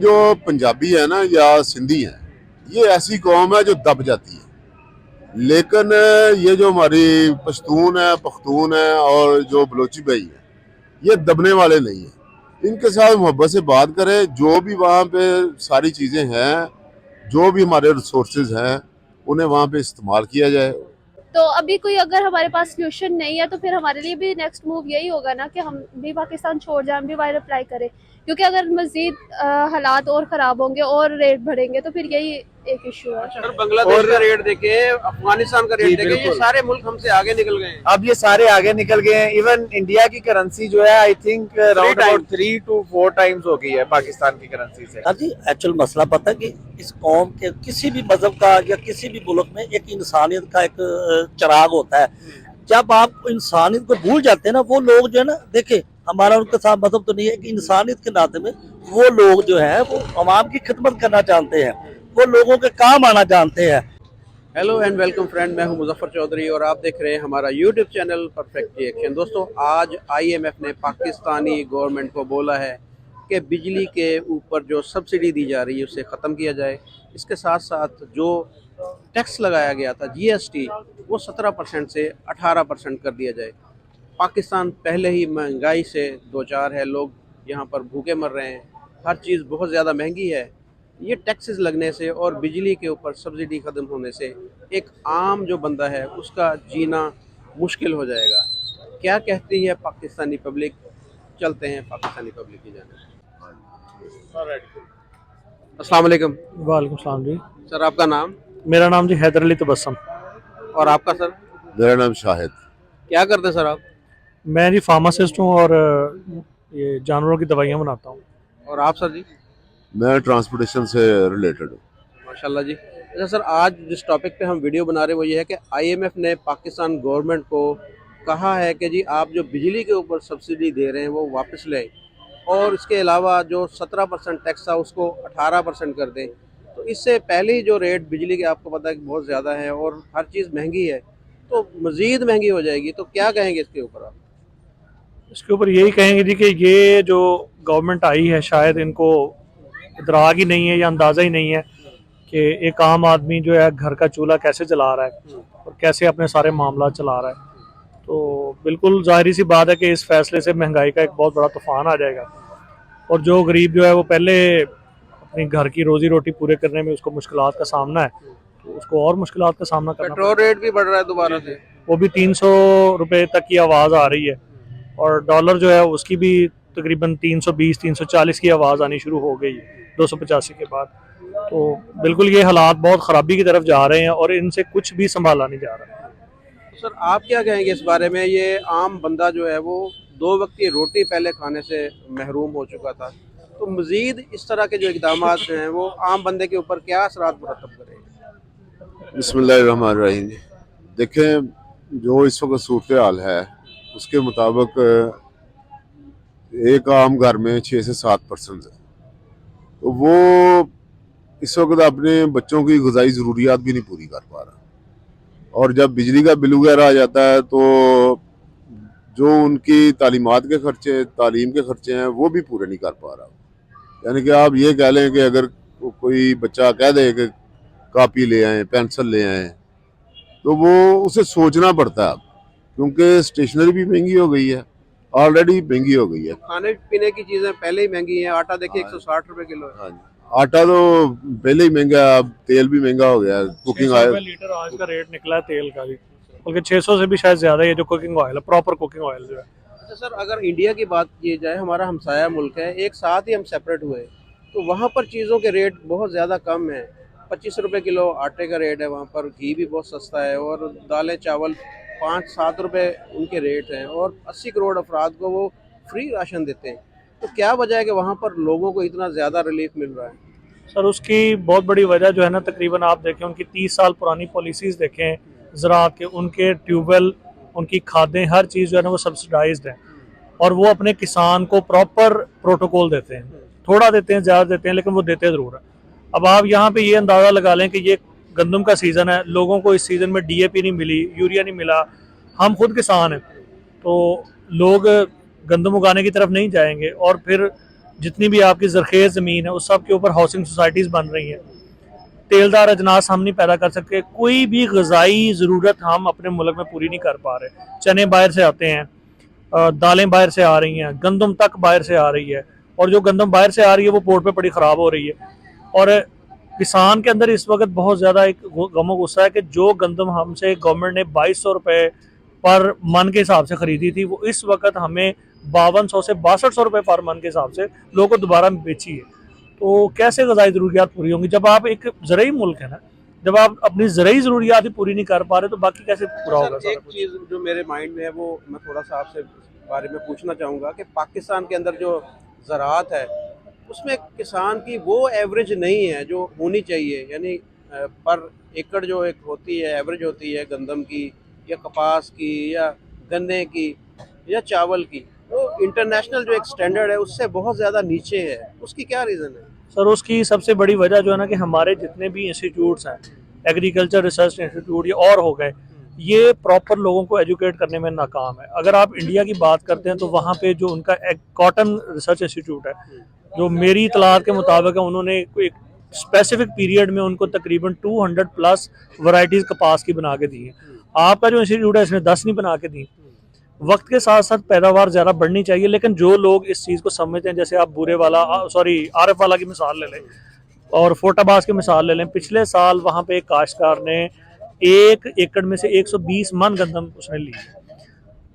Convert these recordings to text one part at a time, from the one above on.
जो पंजाबी है ना या सिंधी है, ये ऐसी कौम है जो दब जाती है। लेकिन ये जो हमारी पश्तून है, पख्तून है और जो बलोची भाई है, ये दबने वाले नहीं है। इनके साथ मोहब्बत से बात करें। जो भी वहाँ पे सारी चीज़ें हैं, जो भी हमारे रिसोर्सेज हैं, उन्हें वहाँ पे इस्तेमाल किया जाए। तो अभी कोई अगर हमारे पास सोल्यूशन नहीं है तो फिर हमारे लिए भी नेक्स्ट मूव यही होगा ना कि हम भी पाकिस्तान छोड़ जाए, हम भी वायर अप्लाई करें। क्योंकि अगर मजीद हालात और ख़राब होंगे और रेट बढ़ेंगे तो फिर यही एक इशू है। सर बांग्लादेश का रेट देखे, अफगानिस्तान का रेट देखे, ये सारे मुल्क हमसे आगे निकल गए हैं। अब ये सारे आगे निकल गए हैं। इवन इंडिया की करेंसी जो है I think around about 3 to 4 times हो गई है पाकिस्तान की करेंसी से। हाँ जी, एक्चुअल मसला पता है कि इस कौम के किसी भी मजहब का या किसी भी मुल्क में एक इंसानियत का एक चिराग होता है। जब आप इंसानियत को भूल जाते हैं ना, वो लोग जो है ना, देखे हमारा उनके साथ मजहब तो नहीं है कि इंसानियत के नाते में वो लोग जो है वो अवाम की खिदमत करना जानते हैं, वो लोगों के काम आना जानते हैं। हेलो एंड वेलकम फ्रेंड, मैं हूं मुजफ्फर चौधरी और आप देख रहे हैं हमारा यूट्यूब चैनल परफेक्ट रिएक्शन। दोस्तों, आज IMF ने पाकिस्तानी गवर्नमेंट को बोला है कि बिजली के ऊपर जो सब्सिडी दी जा रही है उसे ख़त्म किया जाए। इसके साथ साथ जो टैक्स लगाया गया था GST, वो 17% से 18% कर दिया जाए। पाकिस्तान पहले ही महंगाई से दो चार है, लोग यहाँ पर भूखे मर रहे हैं, हर चीज़ बहुत ज़्यादा महंगी है। ये टैक्सेस लगने से और बिजली के ऊपर सब्सिडी ख़त्म होने से एक आम जो बंदा है उसका जीना मुश्किल हो जाएगा। क्या कहती है पाकिस्तानी पब्लिक? चलते हैं पाकिस्तानी पब्लिक की जाने। अस्सलाम वालेकुम। वालेकुम सलाम जी। सर, आपका नाम? मेरा नाम जी हैदर अली तबस्सुम। और आपका सर? मेरा नाम शाहिद। क्या करते हैं सर आप? मैं जी फार्मासिस्ट हूँ और ये जानवरों की दवाइयाँ बनाता हूँ। और आप सर जी? मैं ट्रांसपोर्टेशन से रिलेटेड हूँ। माशाल्लाह जी। अच्छा सर, आज जिस टॉपिक पे हम वीडियो बना रहे हैं वो ये है कि IMF ने पाकिस्तान गवर्नमेंट को कहा है कि जी आप जो बिजली के ऊपर सब्सिडी दे रहे हैं वो वापस लें, और इसके अलावा जो 17% टैक्स था उसको 18% कर दें। तो इससे पहले ही जो रेट बिजली के आपको पता है कि बहुत ज़्यादा है और हर चीज़ महंगी है, तो मज़ीद महंगी हो जाएगी। तो क्या कहेंगे इसके ऊपर आप? इसके ऊपर यही कहेंगे जी कि ये जो गवर्नमेंट आई है, शायद इनको इदराक ही नहीं है या अंदाज़ा ही नहीं है कि एक आम आदमी जो है घर का चूल्हा कैसे जला रहा है और कैसे अपने सारे मामला चला रहा है। तो बिल्कुल ज़ाहिर सी बात है कि इस फैसले से महंगाई का एक बहुत बड़ा तूफान आ जाएगा और जो गरीब जो है वो पहले अपनी घर की रोजी रोटी पूरे करने में उसको मुश्किलात का सामना है, तो उसको और मुश्किलात का सामना करना पेट्रोल रेट भी बढ़ रहा है दोबारा से, वो भी 300 रुपये तक की आवाज़ आ रही है और डॉलर जो है उसकी भी तकरीबन 320-340 की आवाज़ आनी शुरू हो गई 285 के बाद। तो बिल्कुल ये हालात बहुत ख़राबी की तरफ जा रहे हैं और इनसे कुछ भी संभाला नहीं जा रहा। तो सर आप क्या कहेंगे इस बारे में? ये आम बंदा जो है वो 2 वक्त की रोटी पहले खाने से महरूम हो चुका था, तो मज़ीद इस तरह के जो इक़दाम हैं वो आम बंदे के ऊपर क्या असरात मुरतब करेंगे? बिस्मिल्लाहिर्रहमानिर्रहीम। देखें, जो इस वक्त सूरत हाल है उसके मुताबिक एक आम घर में 6 से 7% है, तो वो इस वक्त अपने बच्चों की ग़िज़ाई ज़रूरियात भी नहीं पूरी कर पा रहा। और जब बिजली का बिल वगैरह आ जाता है तो जो उनकी तालीमात के खर्चे, तालीम के खर्चे हैं, वो भी पूरे नहीं कर पा रहा। यानी कि आप ये कह लें कि अगर कोई बच्चा कह दे कि कापी ले आएँ, पेंसिल ले आएँ, तो वो उसे सोचना पड़ता है अब, क्योंकि स्टेशनरी भी महंगी हो गई है, ऑलरेडी महंगी हो गई है। खाने पीने की चीज़ें पहले ही महंगी हैं। आटा देखिए 160 रुपये किलो है। हाँ जी, आटा तो पहले ही महंगा है, अब तेल भी महंगा हो गया है। कुकिंग ऑयल लीटर आज का रेट निकला है तेल का भी, बल्कि 600 से भी शायद ज़्यादा है जो कुकिंग ऑयल है, प्रॉपर कुकिंग ऑयल जो है। अच्छा सर, अगर इंडिया की बात की जाए, हमारा हमसाया मुल्क है, एक साथ ही हम सेपरेट हुए, तो वहाँ पर चीज़ों के रेट बहुत ज़्यादा कम है। 25 रुपये किलो आटे का रेट है वहाँ पर, घी भी बहुत सस्ता है और दालें चावल 5-7 रुपये उनके रेट हैं, और 80 करोड़ अफराद को वो फ्री राशन देते हैं। तो क्या वजह है कि वहाँ पर लोगों को इतना ज़्यादा रिलीफ मिल रहा है? सर उसकी बहुत बड़ी वजह जो है ना, तकरीबन आप देखें उनकी 30 साल पुरानी पॉलिसीज़ देखें ज़राअत के, उनके ट्यूबवेल, उनकी खादें, हर चीज़ जो है ना वो सब्सिडाइज्ड है और वो अपने किसान को प्रॉपर प्रोटोकॉल देते हैं। थोड़ा देते हैं, ज़्यादा देते हैं, लेकिन वो देते ज़रूर है। अब आप यहाँ पे ये अंदाज़ा लगा लें कि ये गंदम का सीज़न है, लोगों को इस सीज़न में DAP नहीं मिली, यूरिया नहीं मिला। हम खुद किसान हैं तो लोग गंदम उगाने की तरफ नहीं जाएंगे और फिर जितनी भी आपकी ज़रखेज़ ज़मीन है उस सब के ऊपर हाउसिंग सोसाइटीज़ बन रही हैं। तेलदार अजनास हम नहीं पैदा कर सकते, कोई भी ग़िज़ाई ज़रूरत हम अपने मुल्क में पूरी नहीं कर पा रहे। चने बाहर से आते हैं, दालें बाहर से आ रही हैं, गंदम तक बाहर से आ रही है, और जो गंदम बाहर से आ रही है वो पोर्ट पे बड़ी ख़राब हो रही है। और किसान के अंदर इस वक्त बहुत ज़्यादा एक गमो गुस्सा है कि जो गंदम हमसे गवर्नमेंट ने 2200 रुपये पर मन के हिसाब से ख़रीदी थी, वो इस वक्त हमें 5200 से 6200 रुपये पर मन के हिसाब से लोगों को दोबारा बेची है। तो कैसे ग़िज़ाई ज़रूरियात पूरी होंगी जब आप एक ज़रूरी मुल्क है ना, जब आप अपनी ज़रूरी ज़रूरियात ही पूरी नहीं कर पा रहे तो बाकी कैसे पूरा होगा? सर, एक चीज़ जो मेरे माइंड में है वो मैं थोड़ा सा आपसे इस बारे में पूछना चाहूँगा कि पाकिस्तान के अंदर जो ज़राअत है उसमें किसान की वो एवरेज नहीं है जो होनी चाहिए, यानी पर एकड़ जो एक होती है एवरेज होती है गंदम की या कपास की या गन्ने की या चावल की, वो इंटरनेशनल जो एक स्टैंडर्ड है उससे बहुत ज़्यादा नीचे है। उसकी क्या रीज़न है? सर उसकी सबसे बड़ी वजह जो है ना कि हमारे जितने भी इंस्टीट्यूट्स हैं, एग्रीकल्चर रिसर्च इंस्टीट्यूट या और हो गए, ये प्रॉपर लोगों को एजुकेट करने में नाकाम है। अगर आप इंडिया की बात करते हैं तो वहाँ पे जो उनका कॉटन रिसर्च इंस्टीट्यूट है, जो मेरी इतलात के मुताबिक है, उन्होंने एक स्पेसिफिक पीरियड में उनको तकरीबन 200 प्लस वैरायटीज़ कपास की बना के दी हैं। आपका जो इंस्टीट्यूट है इसने 10 नहीं बना के दी। वक्त के साथ साथ पैदावार ज़्यादा बढ़नी चाहिए, लेकिन जो लोग इस चीज़ को समझते हैं, जैसे आप बुरे वाला आरफ वाला की मिसाल ले लें और फोटाबाज की मिसाल ले लें। पिछले साल वहाँ पे एक काश्तकार ने 1 एकड़ में से 120 मन गंदम उसने ली,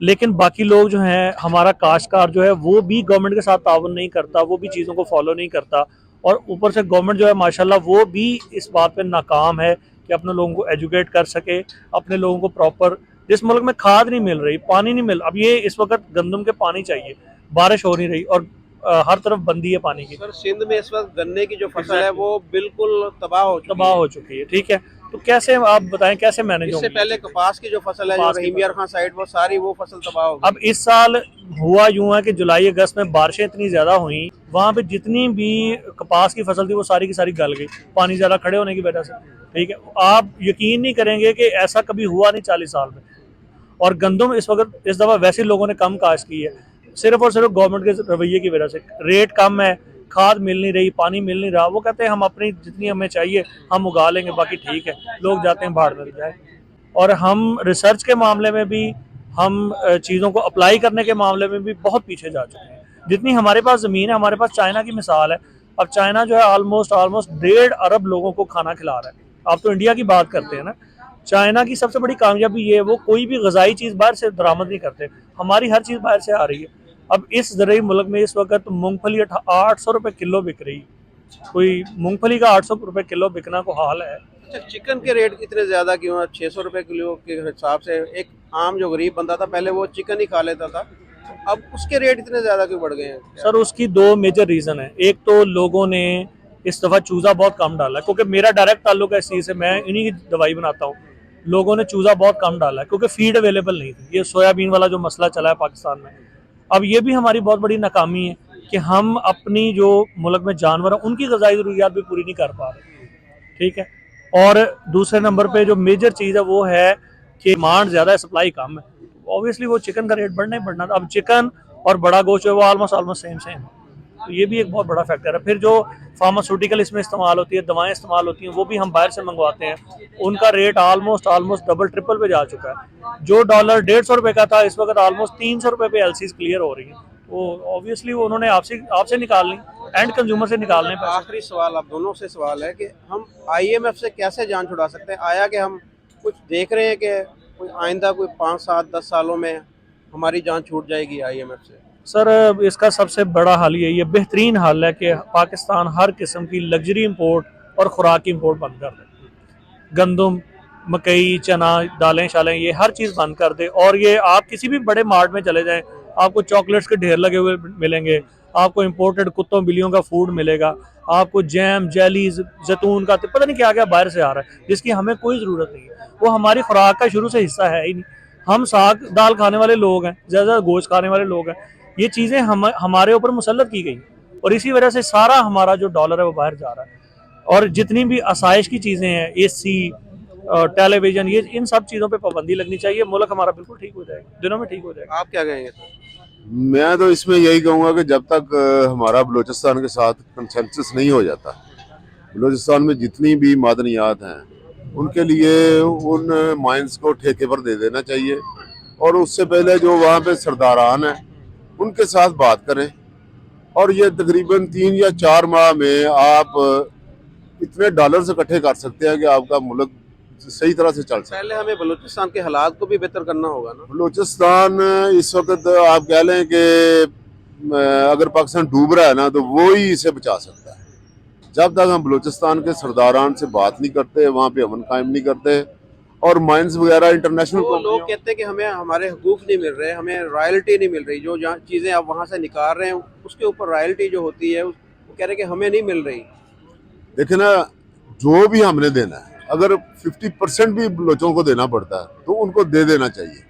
लेकिन बाकी लोग जो हैं, हमारा काश्तकार जो है वो भी गवर्नमेंट के साथ ताउन नहीं करता, वो भी चीज़ों को फॉलो नहीं करता, और ऊपर से गवर्नमेंट जो है माशाल्लाह वो भी इस बात पे नाकाम है कि अपने लोगों को एजुकेट कर सके, अपने लोगों को प्रॉपर, जिस मुल्क में खाद नहीं मिल रही, पानी नहीं मिल, अब ये इस वक्त गंदम के पानी चाहिए, बारिश हो नहीं रही और हर तरफ बंदी है पानी की। सर, सिंध में इस वक्त गन्ने की जो फसल है वो बिल्कुल तबाह हो चुकी है। ठीक है, तो कैसे आप बताएं कैसे मैनेज इससे होंगी? पहले कपास की जो फसल है, जो रहीम यार खान साइड, वो सारी वो फसल तबाह हो गई। अब इस साल हुआ यूं है कि जुलाई अगस्त में बारिशें इतनी ज़्यादा हुई, वहाँ पे जितनी भी कपास की फसल थी वो सारी की सारी गल गई, पानी ज़्यादा खड़े होने की वजह से। ठीक है, आप यकीन नहीं करेंगे कि ऐसा कभी हुआ नहीं 40 साल में। और गंदम इस वक्त इस दफ़ा वैसे लोगों ने कम काश्त की है, सिर्फ और सिर्फ गवर्नमेंट के रवैये की वजह से। रेट कम है, खाद मिल नहीं रही, पानी मिल नहीं रहा, वो कहते हैं हम अपनी जितनी हमें चाहिए हम उगा लेंगे, बाकी ठीक है, लोग जाते हैं भाड़ में जाए। और हम रिसर्च के मामले में भी, हम चीज़ों को अप्लाई करने के मामले में भी बहुत पीछे जा चुके हैं। जितनी हमारे पास ज़मीन है, हमारे पास चाइना की मिसाल है। अब चाइना जो है ऑलमोस्ट 1.5 अरब लोगों को खाना खिला रहा है। आप तो इंडिया की बात करते हैं ना, चाइना की सबसे बड़ी कामयाबी ये है, वो कोई भी ग़िज़ाई चीज़ बाहर से बरामद नहीं करते, हमारी हर चीज़ बाहर से आ रही है। अब इस ज़रूरी मुल्क में इस वक्त मूंगफली 800 रुपये किलो बिक रही, कोई मूंगफली का 800 रुपये किलो बिकना को हाल है। अच्छा, चिकन के रेट इतने ज़्यादा क्यों है? 600 रुपये किलो के हिसाब से एक आम जो गरीब बंदा था पहले वो चिकन ही खा लेता था, अब उसके रेट इतने ज़्यादा क्यों बढ़ गए हैं? सर उसकी 2 मेजर रीज़न है। एक तो लोगों ने इस दफ़ा चूज़ा बहुत कम डाला है, क्योंकि मेरा डायरेक्ट ताल्लुक है इस चीज़ से, मैं इन्हीं की दवाई बनाता हूँ। लोगों ने चूज़ा बहुत कम डाला है क्योंकि फीड अवेलेबल नहीं थी। ये सोयाबीन वाला जो मसला चला है पाकिस्तान में, अब ये भी हमारी बहुत बड़ी नाकामी है कि हम अपनी जो मुल्क में जानवर हैं उनकी ग़िज़ाई ज़रूरियात भी पूरी नहीं कर पा रहे। ठीक है, और दूसरे नंबर पे जो मेजर चीज़ है वो है कि डिमांड ज़्यादा है, सप्लाई कम है। ऑब्वियसली वो चिकन का रेट बढ़ना ही बढ़ना था। अब चिकन और बड़ा गोश्त है वो ऑलमोस्ट सेम है, तो ये भी एक बहुत बड़ा फैक्टर है। फिर जो फार्मास्यूटिकल इसमें इस्तेमाल होती है, दवाएं इस्तेमाल होती हैं, वो भी हम बाहर से मंगवाते हैं, उनका रेट ऑलमोस्ट डबल ट्रिपल पे जा चुका है। जो डॉलर 150 रुपये का था इस वक्त ऑलमोस्ट 300 रुपये पे एलसीज क्लियर हो रही है। तो ऑब्वियसली उन्होंने आपसे निकालनी, एंड कंज्यूमर से निकालने पर। आखिरी सवाल आप दोनों से सवाल है कि हम IMF से कैसे जान छुड़ा सकते हैं? आया कि हम कुछ देख रहे हैं कि कोई आइंदा कोई 5, 7, 10 सालों में हमारी जान छूट जाएगी IMF से? सर इसका सबसे बड़ा हल यही है, बेहतरीन हल है कि पाकिस्तान हर किस्म की लग्जरी इंपोर्ट और खुराक की इंपोर्ट बंद कर दे। गंदम, मकई, चना, दालें शालें, ये हर चीज़ बंद कर दे। और ये आप किसी भी बड़े मार्ट में चले जाएं, आपको चॉकलेट्स के ढेर लगे हुए मिलेंगे, आपको इंपोर्टेड कुत्तों बिल्लियों का फूड मिलेगा, आपको जैम, जेलीज, जैतून का पता नहीं क्या क्या बाहर से आ रहा है जिसकी हमें कोई ज़रूरत नहीं है। वो हमारी खुराक का शुरू से हिस्सा है ही नहीं। हम साग दाल खाने वाले लोग हैं, ज़्यादा गोश्त खाने वाले लोग हैं। ये चीज़ें हमारे ऊपर मुसल्लत की गई और इसी वजह से सारा हमारा जो डॉलर है वो बाहर जा रहा है। और जितनी भी आसाइश की चीज़ें हैं, AC, टेलीविज़न, ये इन सब चीज़ों पे पाबंदी लगनी चाहिए। मुल्क हमारा बिल्कुल ठीक हो जाएगा, दिनों में ठीक हो जाएगा। आप क्या कहेंगे? मैं तो इसमें यही कहूँगा कि जब तक हमारा बलूचिस्तान के साथ कंसेंसस नहीं हो जाता, बलूचिस्तान में जितनी भी मादनियात हैं उनके लिए उन माइंस को ठेके पर दे देना चाहिए, और उससे पहले जो वहाँ पे सरदारान हैं उनके साथ बात करें, और ये तकरीबन 3 या 4 माह में आप इतने डॉलर्स इकट्ठे कर सकते हैं कि आपका मुल्क सही तरह से चल सकता है। पहले हमें बलूचिस्तान के हालात को भी बेहतर करना होगा ना। बलूचिस्तान इस वक्त आप कह लें कि अगर पाकिस्तान डूब रहा है ना, तो वो ही इसे बचा सकता है। जब तक हम बलूचिस्तान के सरदारान से बात नहीं करते, वहाँ पे अमन कायम नहीं करते, और माइंस वगैरह इंटरनेशनल वो लोग कहते हैं कि हमें हमारे हकूक नहीं मिल रहे, हमें रॉयल्टी नहीं मिल रही, जो जहाँ चीज़ें आप वहाँ से निकाल रहे हैं उसके ऊपर रॉयल्टी जो होती है वो कह रहे हैं कि हमें नहीं मिल रही। देखिए ना, जो भी हमने देना है, अगर 50% भी बलोचों को देना पड़ता है तो उनको दे देना चाहिए।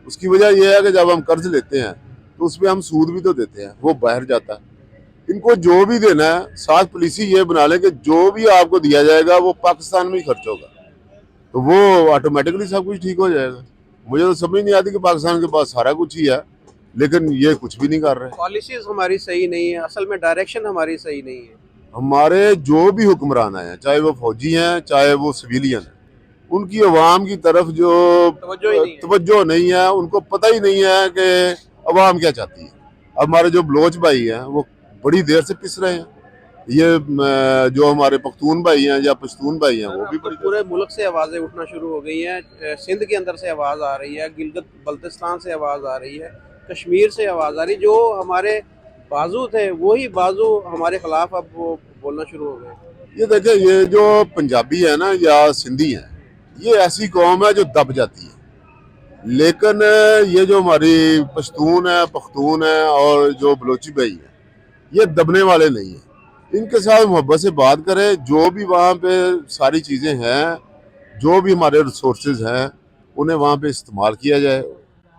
उसकी वजह यह है कि जब हम कर्ज लेते हैं तो उसमें हम सूद भी तो देते हैं, वो बाहर जाता है। इनको जो भी देना है, साथ पॉलिसी ये बना लें कि जो भी आपको दिया जाएगा वो पाकिस्तान में ही खर्च होगा, तो वो ऑटोमेटिकली सब कुछ ठीक हो जाएगा। मुझे तो समझ नहीं आती कि पाकिस्तान के पास सारा कुछ ही है लेकिन ये कुछ भी नहीं कर रहे। पॉलिसीज हमारी सही नहीं है, असल में डायरेक्शन हमारी सही नहीं है। हमारे जो भी हुक्मरान हैं, चाहे वो फौजी हैं चाहे वो सिविलियन हैं, उनकी अवाम की तरफ जो तवज्जो नहीं है, उनको पता ही नहीं है कि अवाम क्या चाहती है। हमारे जो बलोच भाई हैं वो बड़ी देर से पिस रहे हैं, ये जो हमारे पख्तून भाई हैं या पश्तून भाई हैं वो भी तो पूरे मुल्क से आवाज़ें उठना शुरू हो गई हैं। सिंध के अंदर से आवाज़ आ रही है, गिलगित बल्तिस्तान से आवाज़ आ रही है, कश्मीर से आवाज़ आ रही। जो हमारे बाजू थे वही बाजू हमारे खिलाफ अब वो बोलना शुरू हो गए। ये देखें, ये जो पंजाबी है ना या सिंधी है, ये ऐसी कौम है जो दब जाती है, लेकिन ये जो हमारी पश्तून है, पख्तून है और जो बलोची भाई है, ये दबने वाले नहीं है। इनके साथ मोहब्बत से बात करें, जो भी वहाँ पे सारी चीज़ें हैं, जो भी हमारे रिसोर्सेज हैं, उन्हें वहाँ पे इस्तेमाल किया जाए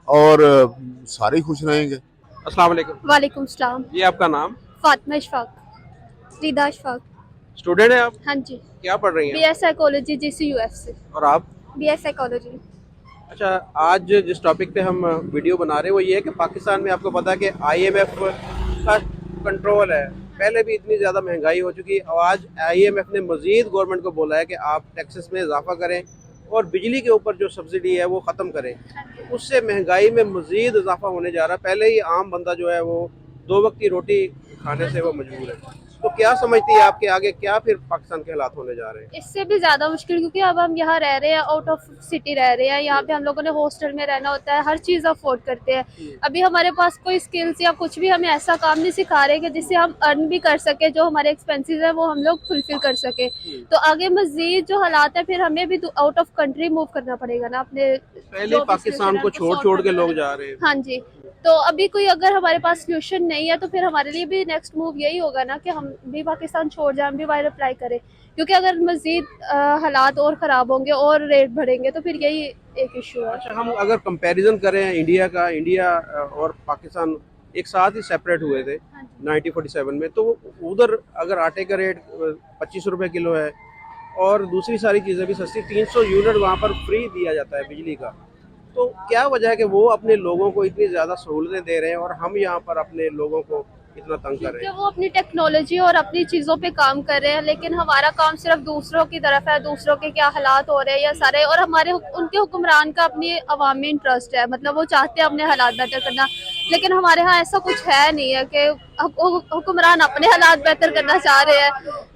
और सारे ही खुश रहेंगे। अस्सलाम वालेकुम। वालेकुम सलाम। जी आपका नाम? फातिमा इशफाक, रिदा इशफाक। स्टूडेंट है आप? हाँ जी, क्या पढ़ रही हैं? बीएस साइकोलॉजी GCUF से। और आप? BS psychology. अच्छा, आज जिस टॉपिक पे हम वीडियो बना रहे हैं वो ये है कि पाकिस्तान में आपको पता है कि IMF का कंट्रोल है। पहले भी इतनी ज़्यादा महंगाई हो चुकी है और आज IMF ने मज़ीद गवर्नमेंट को बोला है कि आप टैक्सेस में इजाफा करें और बिजली के ऊपर जो सब्सिडी है वो ख़त्म करें। उससे महंगाई में मज़ीद इजाफा होने जा रहा है। पहले ही आम बंदा जो है वो 2 वक्त की रोटी खाने से वो मजबूर है। तो क्या समझती है आपके आगे क्या फिर पाकिस्तान के हालात होने जा रहे हैं? इससे भी ज्यादा मुश्किल, क्योंकि अब हम यहाँ रह रहे हैं, आउट ऑफ सिटी रह रहे हैं। यहाँ पे हम लोगों ने हॉस्टल में रहना होता है, हर चीज़ अफोर्ड करते हैं। अभी हमारे पास कोई स्किल्स या कुछ भी हमें ऐसा काम नहीं सिखा रहे कि जिससे हम अर्न भी कर सके, जो हमारे एक्सपेंसेस है वो हम लोग फुलफिल कर सके। तो आगे मजीद जो हालात है, फिर हमें भी आउट ऑफ कंट्री मूव करना पड़ेगा ना अपने। पहले पाकिस्तान को छोड़ के लोग जा रहे हैं। हाँ जी, तो अभी कोई अगर हमारे पास सोल्यूशन नहीं है तो फिर हमारे लिए भी नेक्स्ट मूव यही होगा ना कि हम भी पाकिस्तान छोड़ जाए, हम भी बाहर अप्लाई करें। क्योंकि अगर मजीद हालात और ख़राब होंगे और रेट बढ़ेंगे तो फिर यही एक इशू है। अच्छा, हम अगर कंपैरिजन करें इंडिया और पाकिस्तान एक साथ ही सेपरेट हुए थे 1947 में, तो उधर अगर आटे का रेट 25 रुपये किलो है और दूसरी सारी चीज़ें भी सस्ती, 300 यूनिट वहाँ पर फ्री दिया जाता है बिजली का। तो क्या वजह है कि वो अपने लोगों को इतनी ज़्यादा सहूलतें दे रहे हैं और हम यहाँ पर अपने लोगों को इतना तंग कर रहे हैं? वो अपनी टेक्नोलॉजी और अपनी चीज़ों पे काम कर रहे हैं, लेकिन हमारा काम सिर्फ दूसरों की तरफ है, दूसरों के क्या हालात हो रहे हैं या सारे, और हमारे उनके हुक्मरान का अपनी अवाम में इंटरेस्ट है, मतलब वो चाहते हैं अपने हालात बेहतर करना। लेकिन हमारे यहाँ ऐसा कुछ है नहीं है कि हुक्मरान अपने हालात बेहतर करना चाह रहे हैं,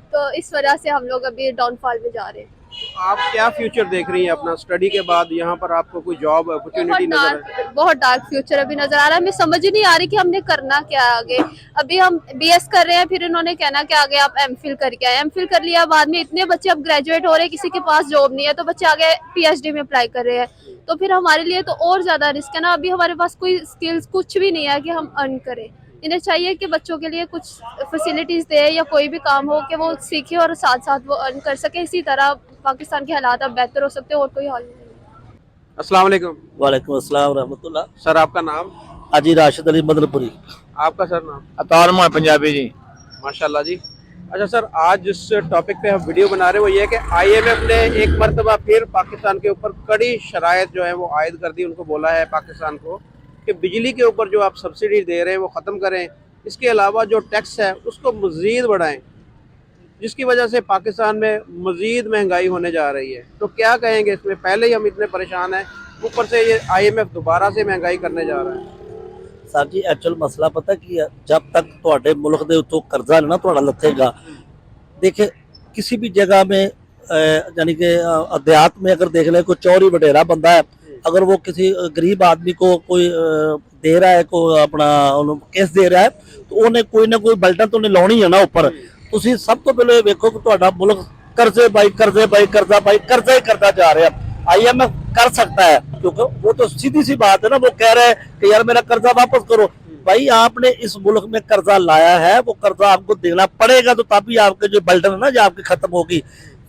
तो इस वजह से हम लोग अभी डाउनफॉल में जा रहे हैं। आप क्या फ्यूचर देख रही हैं अपना स्टडी के बाद? यहाँ पर आपको कोई जॉब अपॉर्चुनिटी नजर है? बहुत डार्क फ्यूचर अभी नजर आ रहा है। हमें समझ ही नहीं आ रही कि हमने करना क्या है आगे। अभी हम BS कर रहे हैं, फिर इन्होंने कहना कि आगे आप MPhil करके आए। MPhil कर लिया, बाद में इतने बच्चे अब ग्रेजुएट हो रहे हैं, किसी के पास जॉब नहीं है तो बच्चे आगे PhD में अप्लाई कर रहे हैं। तो फिर हमारे लिए तो और ज्यादा रिस्क है ना। अभी हमारे पास कोई स्किल्स कुछ भी नहीं है कि हम अर्न करें। इन्हें चाहिए कि बच्चों के लिए कुछ फैसिलिटीज दे या कोई भी काम हो कि वो सीखे और साथ साथ वो अर्न कर सके। इसी तरह पाकिस्तान के हालात अब बेहतर हो सकते हैं, और कोई हाल नहीं। अस्सलाम वालेकुम। वालेकुम अस्सलाम रहमतुल्लाह। सर आपका नाम? हाजी राशिद अली मदनपुरी। आपका सर नाम? अतार मोहम्मद पंजाबी जी। माशाल्लाह जी। अच्छा सर, आज जिस टॉपिक पे हम वीडियो बना रहे हैं वो ये है कि IMF ने एक मरतबा फिर पाकिस्तान के ऊपर कड़ी शराइत जो है वो आयद कर दी। उनको बोला है पाकिस्तान को कि बिजली के ऊपर जो आप सब्सिडी दे रहे हैं वो ख़त्म करें, इसके अलावा जो टैक्स है उसको मज़ीद बढ़ाएं, जिसकी वजह से पाकिस्तान में मज़ीद महंगाई होने जा रही है। तो क्या कहेंगे इसमें? पहले ही हम इतने परेशान हैं, ऊपर से ये IMF दोबारा से महंगाई करने जा रहा है। सर जी एक्चुअल मसला पता की है, जब तक ਤੁਹਾਡੇ ਮੁਲਕ ਦੇ ਉੱਤੋਂ ਕਰਜ਼ਾ ਨਾ ਤੁਹਾਡਾ ਲੱਥੇਗਾ, देखिए किसी भी जगह में यानी कि अध्यात्म में अगर देख ले, कोई चौरी वडेरा बंदा है, अगर वो किसी गरीब आदमी को कोई दे रहा है, कोई अपना केस दे रहा है, तो उन्हें कोई ना कोई बल्टन तो नहीं लाउनी है ना ऊपर। ਤੁਸੀਂ ਸਭ ਤੋਂ ਪਹਿਲੇ ਇਹ ਵੇਖੋ ਕਿ ਤੁਹਾਡਾ ਮੁਲਕ कर्जे बाई कर्जा बाई कर्जा ही करता जा रहा है। IMF कर सकता है, क्योंकि वो तो सीधी सी बात है ना, वो कह रहे हैं कि यार मेरा कर्जा वापस करो। भाई आपने इस मुल्क में कर्जा लाया है, वो कर्जा आपको देना पड़ेगा, तो तभी आपके जो बल्टन है ना, जो आपकी खत्म होगी।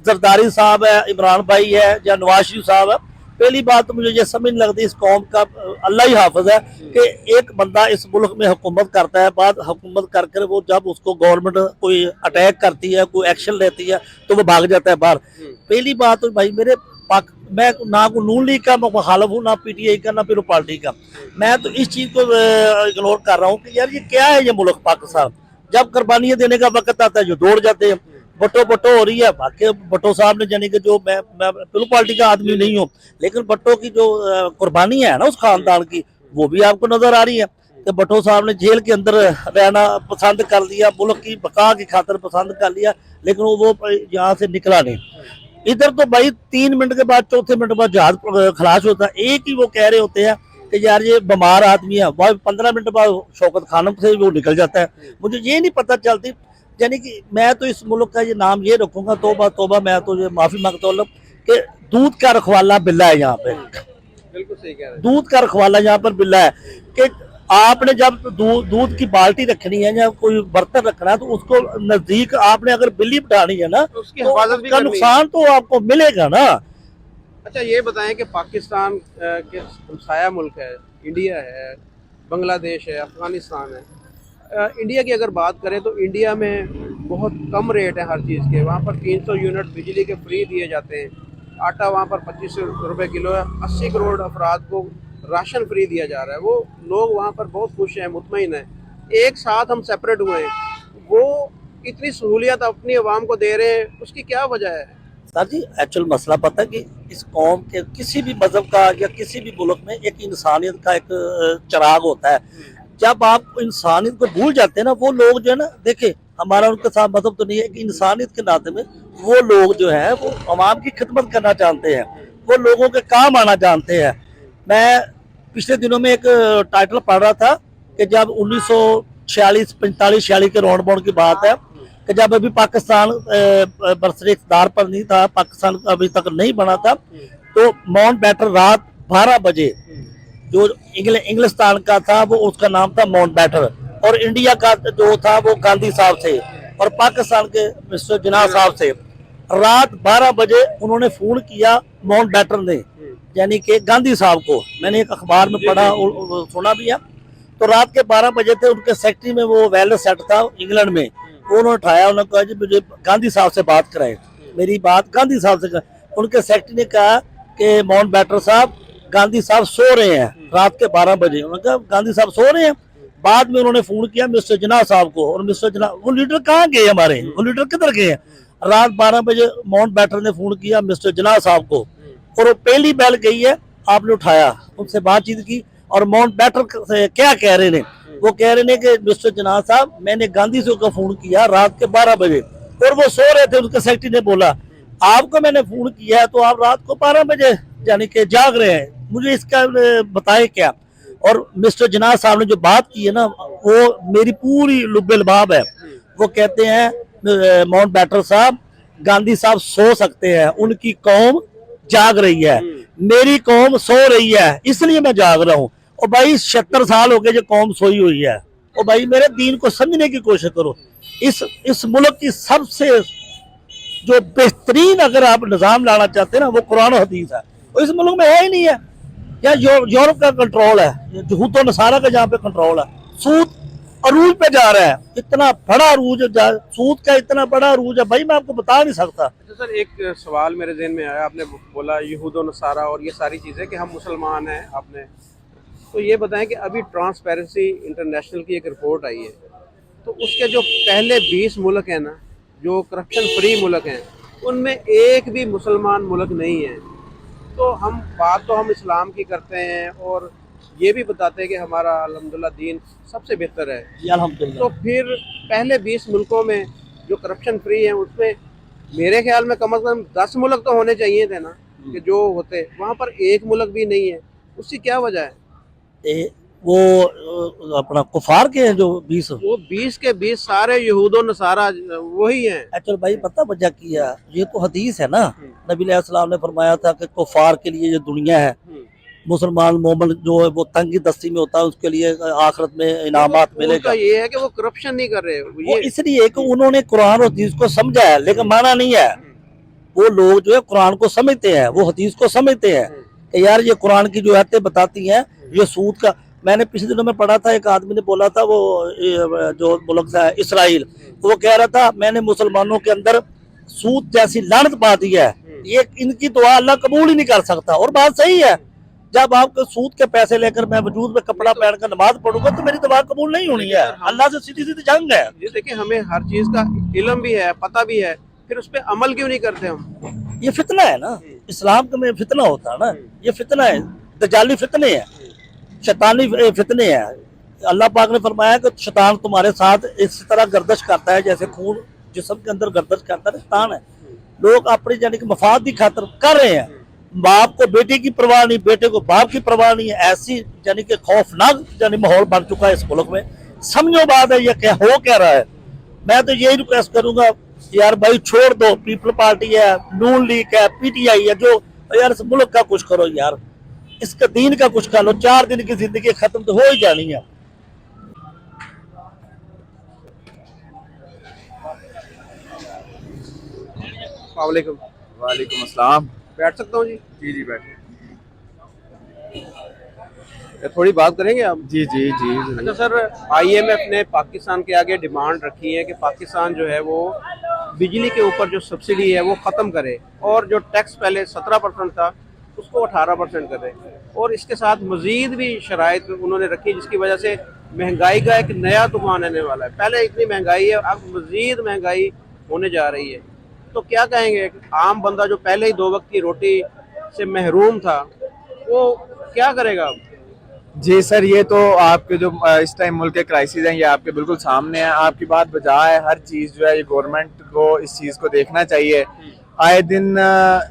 जरदारी साहब है, इमरान भाई है, या नवाज शरीफ साहब है, पहली बात तो मुझे ये समझ नहीं लगती इस कौम का, अल्लाह ही हाफिज है, कि एक बंदा इस मुल्क में हुकूमत करता है, बाद हुकूमत करके वो जब उसको गवर्नमेंट कोई अटैक करती है, कोई एक्शन लेती है, तो वो भाग जाता है बाहर। पहली बात तो भाई मेरे मैं ना को नून लीग का मुखालिफ हूँ, ना PTI का, ना फिर पार्टी का। मैं तो इस चीज़ को इग्नोर कर रहा हूँ कि यार ये क्या है, ये मुल्क पाकिस्तान। जब कुर्बानियाँ देने का वक्त आता है जो दौड़ जाते हैं, बटो हो रही है। बाकी भट्टो साहब ने यानी कि जो मैं पीपल पार्टी का आदमी नहीं हूँ, लेकिन भट्टो की जो कुर्बानी है ना उस खानदान की, वो भी आपको नजर आ रही है। कि भट्टो साहब ने जेल के अंदर रहना पसंद कर लिया, मुल्क की बका की खातिर पसंद कर लिया, लेकिन वो यहाँ से निकला नहीं। इधर तो भाई 3 मिनट के बाद, चौथे मिनट बाद जहाज खलास होता है। एक ही वो कह रहे होते हैं कि यार ये बीमार आदमी है, वह 15 मिनट बाद शौकत खानम से वो निकल जाता है। मुझे ये नहीं पता चलती, यानी कि मैं तो इस मुल्क का ये नाम ये रखूंगा, तोबा तोबा, मैं तो ये माफी मांगता हूँ कि दूध का रखवाला बिल्ला है यहाँ पे। बिल्कुल सही कह रहे हैं। दूध का रखवाला यहाँ पर बिल्ला है कि आपने जब दूध की बाल्टी रखनी है या कोई बर्तन रखना है, तो उसको नजदीक आपने अगर बिल्ली बिठानी है ना, तो उसकी हिफाजत भी उसका करनी है। नुकसान तो आपको मिलेगा ना। अच्छा ये बताएं कि पाकिस्तान के हमसाया मुल्क है, इंडिया है, बांग्लादेश है, अफगानिस्तान है। इंडिया की अगर बात करें तो इंडिया में बहुत कम रेट है हर चीज़ के। वहाँ पर 300 यूनिट बिजली के फ्री दिए जाते हैं। आटा वहाँ पर 25 रुपये किलो है। 80 करोड़ अफराद को राशन फ्री दिया जा रहा है। वो लोग वहाँ पर बहुत खुश हैं, मुतमईन हैं। एक साथ हम सेपरेट हुए हैं, वो इतनी सहूलियत अपनी आवाम को दे रहे हैं, उसकी क्या वजह है? सर जी एक्चुअल मसला पता है कि इस कौम के किसी भी मजहब का या किसी भी मुल्क में एक इंसानियत का एक चिराग होता है। जब आप इंसानियत को भूल जाते हैं ना, वो लोग जो है ना, देखे हमारा उनके साथ मजहब तो नहीं है, कि इंसानियत के नाते में वो लोग जो है वो अवाम की खिदमत करना जानते हैं, वो लोगों के काम आना जानते हैं। मैं पिछले दिनों में एक टाइटल पढ़ रहा था कि जब 1946-45-46 के राउंड बाउंड की बात है, कि जब अभी पाकिस्तान बरसरे इक़्तिदार पर नहीं था, पाकिस्तान अभी तक नहीं बना था, तो माउंट बैटन रात 12 बजे जो इंग्लिस्तान का था वो उसका नाम था माउंट बैटन, और इंडिया का जो था वो गांधी साहब थे, और पाकिस्तान के मिस्टर जिन्ना साहब थे। रात 12 बजे उन्होंने फोन किया माउंट बैटन ने, यानी कि गांधी साहब को। मैंने एक अखबार में पढ़ा और सुना भी है। तो रात के 12 बजे थे, उनके सेक्रेटरी में वो वेलनेस सेट था इंग्लैंड में, उन्होंने उठाया, उन्होंने कहा जी मुझे गांधी साहब से बात कराए, मेरी बात गांधी साहब से कराए। उनके सेक्रेटरी ने कहा कि माउंट बैटन साहब, गांधी साहब सो रहे हैं रात के 12 बजे। उन्होंने कहा गांधी साहब सो रहे हैं। बाद में उन्होंने फोन किया मिस्टर जिन्ना साहब को, और मिस्टर जिन्ना, वो लीडर कहाँ गए हमारे, वो लीडर किधर गए हैं? रात 12 बजे माउंट बैटन ने फोन किया मिस्टर जिन्ना साहब को, और वो पहली बेल गई है, आपने उठाया, उनसे बातचीत की, और माउंट बैटन से क्या कह रहे हैं? वो कह रहे हैं कि मिस्टर जिन्ना साहब, मैंने गांधी साहब को फोन किया रात के 12 बजे, और वो सो रहे थे। उनके सेक्रेटरी ने बोला आपको मैंने फोन किया है, तो आप रात को 12 बजे यानी कि जाग रहे हैं, मुझे इसका बताए क्या? और मिस्टर जिन्ना साहब ने जो बात की है ना, वो मेरी पूरी लुब्बे लबाब है। वो कहते हैं माउंट बैटन साहब, गांधी साहब सो सकते हैं, उनकी कौम जाग रही है, मेरी कौम सो रही है, इसलिए मैं जाग रहा हूँ। और भाई 76 साल हो गए जो कौम सोई हुई है। और भाई मेरे दीन को समझने की कोशिश करो। इस मुल्क की सबसे जो बेहतरीन अगर आप निज़ाम लाना चाहते हैं ना, वो कुरान और हदीस है, और इस मुल्क में है ही नहीं है। या यूरोप का कंट्रोल है, यहूद और नसारा का जहाँ पे कंट्रोल है। सूद अरूज पे जा रहा है, इतना बड़ा अरूज, सूद का इतना बड़ा अरूज है भाई, मैं आपको बता नहीं सकता। अच्छा सर, एक सवाल मेरे जहन में आया, आपने बोला यहूद और नसारा और ये सारी चीज़ें कि हम मुसलमान हैं, आपने तो ये बताएं कि अभी ट्रांसपेरेंसी इंटरनेशनल की एक रिपोर्ट आई है, तो उसके जो पहले 20 मुल्क हैं ना, जो करप्शन फ्री मुल्क हैं, उनमें एक भी मुसलमान मुल्क नहीं है। तो हम इस्लाम की करते हैं और ये भी बताते हैं कि हमारा अल्हम्दुलिल्लाह दीन सबसे बेहतर है। जी अल्हम्दुलिल्लाह। तो फिर पहले 20 मुल्कों में जो करप्शन फ्री हैं, उसमें मेरे ख्याल में कम से कम 10 मुल्क तो होने चाहिए थे ना, कि जो होते, वहाँ पर एक मुल्क भी नहीं है। उसकी क्या वजह है? वो अपना कुफार के हैं जो 20। वो 20 के 20 सारे यहूदो नसारा वही हैं। एक्चुअल भाई पता वजह किया, ये तो हदीस है ना, नबी अलैहिस्सलाम ने फरमाया था कि कुफार के लिए ये दुनिया है, मुसलमान मोमिन जो है वो तंगी दस्ती में होता है, उसके लिए आखिरत में इनामात मिलेगा। ये है कि वो करप्शन नहीं कर रहे, वो इसलिए कि उन्होंने कुरान और हदीस को समझा है, लेकिन माना नहीं है। वो लोग जो है कुरान को समझते हैं, वो हदीस को समझते हैं कि यार ये कुरान की जो आयतें बताती हैं, ये सूद का। मैंने पिछले दिनों में पढ़ा था, एक आदमी ने बोला था, वो जो मुल्क है इसराइल, वो कह रहा था मैंने मुसलमानों के अंदर सूद जैसी लानत पा दी है, ये इनकी दुआ अल्लाह कबूल ही नहीं कर सकता। और बात सही है, जब आपको सूद के पैसे लेकर मैं वजूद में कपड़ा पहनकर नमाज पढ़ूंगा तो मेरी दुआ कबूल नहीं होनी है, अल्लाह से सीधी सीधी जंग है। ये देखिए, हमें हर चीज का इल्म भी है, पता भी है, फिर उस पर अमल क्यों नहीं करते हम? ये फितना है ना, इस्लाम में फितना होता है ना, ये फितना है, दजाली फितने हैं, शैतानी फितने हैं। अल्लाह पाक ने फरमाया कि शैतान तुम्हारे साथ इस तरह गर्दश करता है जैसे खून जिस्म के अंदर गर्दश करता है, शैतान है। लोग अपनी यानी कि मफाद की खातिर कर रहे हैं, बाप को बेटे की परवाह नहीं, बेटे को बाप की परवाह नहीं है। ऐसी यानी कि खौफनाक यानी माहौल बन चुका है इस मुल्क में। समझो बात है ये क्या हो क्या रहा है। मैं तो यही रिक्वेस्ट करूंगा यार भाई छोड़ दो, पीपल पार्टी है, नून लीग है, पीटीआई है, जो यार इस मुल्क का कुछ करो यार, इसका दीन का कुछ कर लो। 4 दिन की जिंदगी खत्म तो हो ही जानी है। वालेकुम। वालेकुम अस्सलाम। बैठ सकता हूँ जी? जी जी बैठिए। थोड़ी बात करेंगे आप? जी जी जी। अच्छा सर, IMF ने पाकिस्तान के आगे डिमांड रखी है कि पाकिस्तान जो है वो बिजली के ऊपर जो सब्सिडी है वो ख़त्म करे, और जो टैक्स पहले 17% था उसको 18% करे, और इसके साथ मज़ीद भी शराइत उन्होंने रखी, जिसकी वजह से महंगाई का एक नया तूफान आने वाला है। पहले इतनी महंगाई है, अब मज़ीद महंगाई होने जा रही है। तो क्या कहेंगे, आम बंदा जो पहले ही 2 वक्त की रोटी से महरूम था, वो क्या करेगा अब? जी सर, ये तो आपके जो इस टाइम मुल्क के क्राइसिस हैं ये आपके बिल्कुल सामने है। आपकी बात बजा है, हर चीज़ जो है ये गवर्नमेंट को इस चीज़ को देखना चाहिए। आए दिन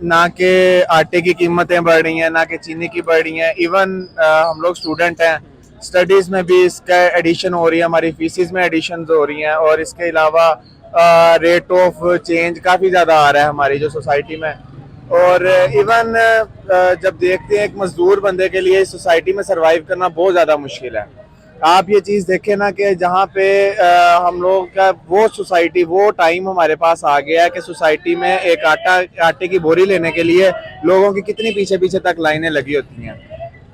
ना के आटे की कीमतें बढ़ रही हैं, ना कि चीनी की बढ़ रही हैं। इवन हम लोग स्टूडेंट हैं, स्टडीज़ में भी इसका एडिशन हो रही है, हमारी फीसिस में एडिशन हो रही हैं, और इसके अलावा रेट ऑफ चेंज काफ़ी ज़्यादा आ रहा है हमारी जो सोसाइटी में। और इवन जब देखते हैं एक मजदूर बंदे के लिए सोसाइटी में सरवाइव करना बहुत ज़्यादा मुश्किल है। आप ये चीज़ देखें ना कि जहाँ पे हम लोग का वो सोसाइटी, वो टाइम हमारे पास आ गया है कि सोसाइटी में एक आटे की बोरी लेने के लिए लोगों की कितनी पीछे पीछे तक लाइनें लगी होती हैं।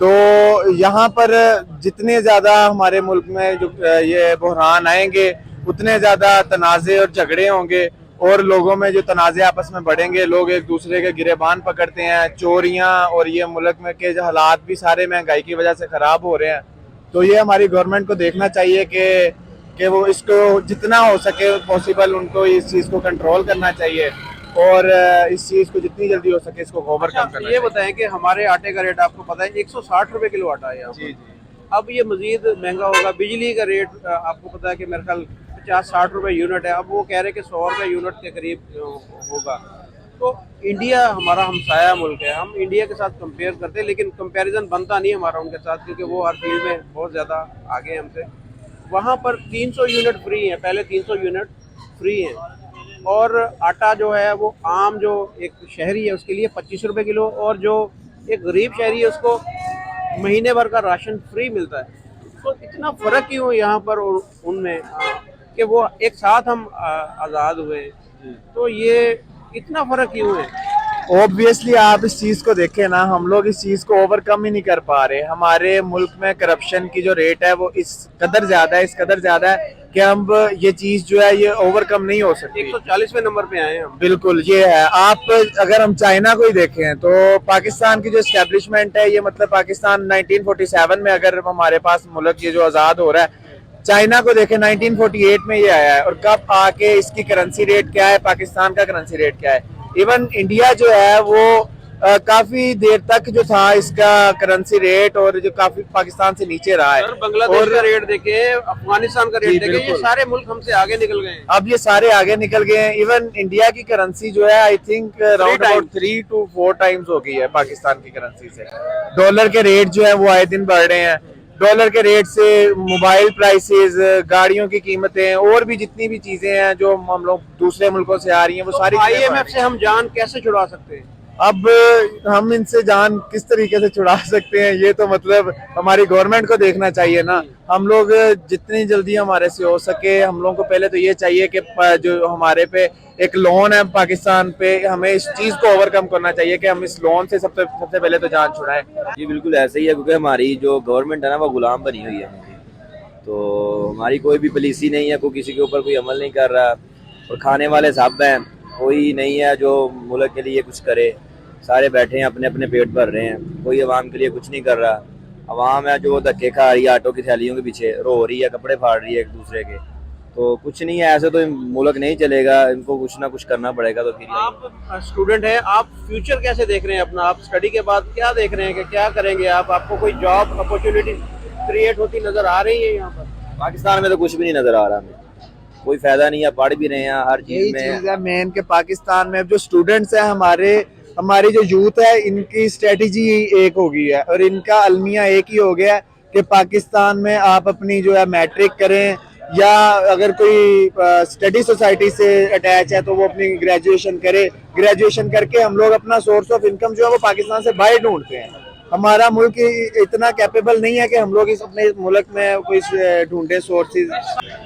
तो यहाँ पर जितने ज़्यादा हमारे मुल्क में जो ये बहरान आएंगे, उतने ज़्यादा तनाज़े और झगड़े होंगे, और लोगों में जो तनाज़े आपस में बढ़ेंगे, लोग एक दूसरे के गिरेबान पकड़ते हैं, चोरियां, और ये मुल्क में के जो हालात भी सारे महंगाई की वजह से ख़राब हो रहे हैं। तो ये हमारी गवर्नमेंट को देखना चाहिए कि वो इसको जितना हो सके पॉसिबल उनको इस चीज़ को कंट्रोल करना चाहिए, और इस चीज़ को जितनी जल्दी हो सके इसको ओवरकम करना। ये बताएं कि हमारे आटे का रेट आपको पता है 160 रुपए किलो आटा है यहाँ। जी जी। अब ये मजीद महंगा होगा। बिजली का रेट आपको पता है कि मेरे ख्याल 50-60 रुपए यूनिट है, अब वो कह रहे हैं कि 100 रुपए यूनिट के करीब होगा। तो इंडिया हमारा हमसाया मुल्क है, हम इंडिया के साथ कंपेयर करते हैं, लेकिन कंपैरिजन बनता नहीं हमारा उनके साथ, क्योंकि वो हर फील्ड में बहुत ज़्यादा आगे हैं हमसे। वहाँ पर 300 यूनिट फ्री हैं, पहले 300 यूनिट फ्री हैं, और आटा जो है वो आम जो एक शहरी है उसके लिए 25 रुपये किलो, और जो एक गरीब शहरी है उसको महीने भर का राशन फ्री मिलता है। तो इतना फ़र्क क्यों यहाँ पर और उनमें, कि वो एक साथ हम आज़ाद हुए, तो ये इतना फ़र्क क्यों है? ऑब्वियसली आप इस चीज़ को देखें ना, हम लोग इस चीज़ को ओवरकम ही नहीं कर पा रहे। हमारे मुल्क में करप्शन की जो रेट है वो इस कदर ज़्यादा है कि हम ये चीज जो है ये ओवरकम नहीं हो सकती। 140वें नंबर पे आए हैं हम। बिल्कुल ये है। आप अगर हम चाइना को ही देखें तो पाकिस्तान की जो एस्टेब्लिशमेंट है ये मतलब पाकिस्तान 1947 में अगर हमारे पास मुल्क ये जो आज़ाद हो रहा है, चाइना को देखें 1948 में ये आया है और कब आके इसकी करेंसी रेट क्या है, पाकिस्तान का करेंसी रेट क्या है। इवन इंडिया जो है वो काफी देर तक जो था इसका करेंसी रेट और जो काफी पाकिस्तान से नीचे रहा है। सर बांग्लादेश का रेट देखे, अफगानिस्तान का रेट जी, देखे, ये बिल्कुल। सारे मुल्क हमसे आगे निकल गए हैं। अब ये सारे आगे निकल गए हैं। इवन इंडिया की करेंसी जो है I think around about 3 to 4 times हो गई है पाकिस्तान की करेंसी से। डॉलर के रेट जो है वो आए दिन बढ़ रहे हैं। डॉलर के रेट से मोबाइल प्राइसेस, गाड़ियों की कीमतें और भी जितनी भी चीजें हैं जो हम लोग दूसरे मुल्कों से आ रही हैं वो तो सारी चीजें बढ़ IMF रही से हम जान कैसे छुड़ा सकते हैं? हैं। अब हम इनसे जान किस तरीके से छुड़ा सकते हैं ये तो मतलब हमारी गवर्नमेंट को देखना चाहिए ना। हम लोग जितनी जल्दी हमारे से हो सके, हम लोगों को पहले तो ये चाहिए कि जो हमारे पे एक लोन है पाकिस्तान पे, हमें इस चीज को ओवरकम करना चाहिए कि हम इस लोन से सबसे पहले तो जान छुड़ाएं। जी बिल्कुल ऐसे ही है, क्योंकि हमारी जो गवर्नमेंट है ना वो गुलाम बनी हुई है। तो हमारी कोई भी पॉलिसी नहीं है, कोई किसी के ऊपर कोई अमल नहीं कर रहा और खाने वाले सब हैं, कोई नहीं है जो मुल्क के लिए कुछ करे। सारे बैठे हैं अपने अपने पेट भर रहे हैं, कोई आवाम के लिए कुछ नहीं कर रहा। आवाम है जो धक्के खा रही है, आटो की थैलियों के पीछे रो रही है, कपड़े फाड़ रही है एक दूसरे के। तो कुछ नहीं है, ऐसे तो मुल्क नहीं चलेगा, इनको कुछ ना कुछ करना पड़ेगा। तो फिर आप स्टूडेंट हैं, आप फ्यूचर कैसे देख रहे हैं अपना? आप स्टडी के बाद क्या देख रहे हैं कि क्या करेंगे आप? आपको कोई जॉब अपॉर्चुनिटी क्रिएट होती नजर आ रही है यहाँ पर? पाकिस्तान में तो कुछ भी नहीं नजर आ रहा हमें, कोई फायदा नहीं है। पढ़ भी रहे हैं हर यही चीज में। चीज है मेन के पाकिस्तान में जो स्टूडेंट्स हैं हमारी जो यूथ है इनकी स्ट्रेटेजी एक हो गई है और इनका अलमिया एक ही हो गया है कि पाकिस्तान में आप अपनी जो है मैट्रिक करें या अगर कोई स्टडी सोसाइटी से अटैच है तो वो अपनी ग्रेजुएशन करे। ग्रेजुएशन करके हम लोग अपना सोर्स ऑफ इनकम जो है वो पाकिस्तान से बाहर ढूंढते हैं। हमारा मुल्क इतना कैपेबल नहीं है कि हम लोग इस अपने मुल्क में कोई ढूंढे सोर्सेज।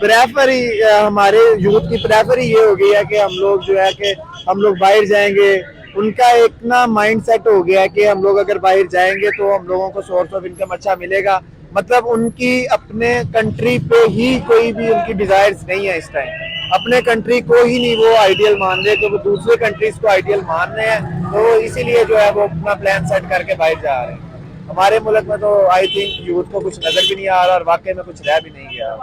प्रेफर ही हमारे यूथ की प्रेफर ही ये हो गई है कि हम लोग जो है कि हम लोग बाहर जाएंगे। उनका एक ना माइंड सेट हो गया है कि हम लोग अगर बाहर जाएंगे तो हम लोगों को सोर्स ऑफ इनकम अच्छा मिलेगा। मतलब उनकी अपने कंट्री पे ही कोई भी उनकी डिजायर्स नहीं है इस टाइम। अपने कंट्री को ही नहीं वो आइडियल मान रहे, तो वो दूसरे कंट्रीज को आइडियल मान रहे हैं। तो इसीलिए जो है वो अपना प्लान सेट करके बाहर जा रहे हैं। हमारे मुल्क में तो आई थिंक यूथ को कुछ नजर भी नहीं आ रहा और वाकई में कुछ रह भी नहीं गया।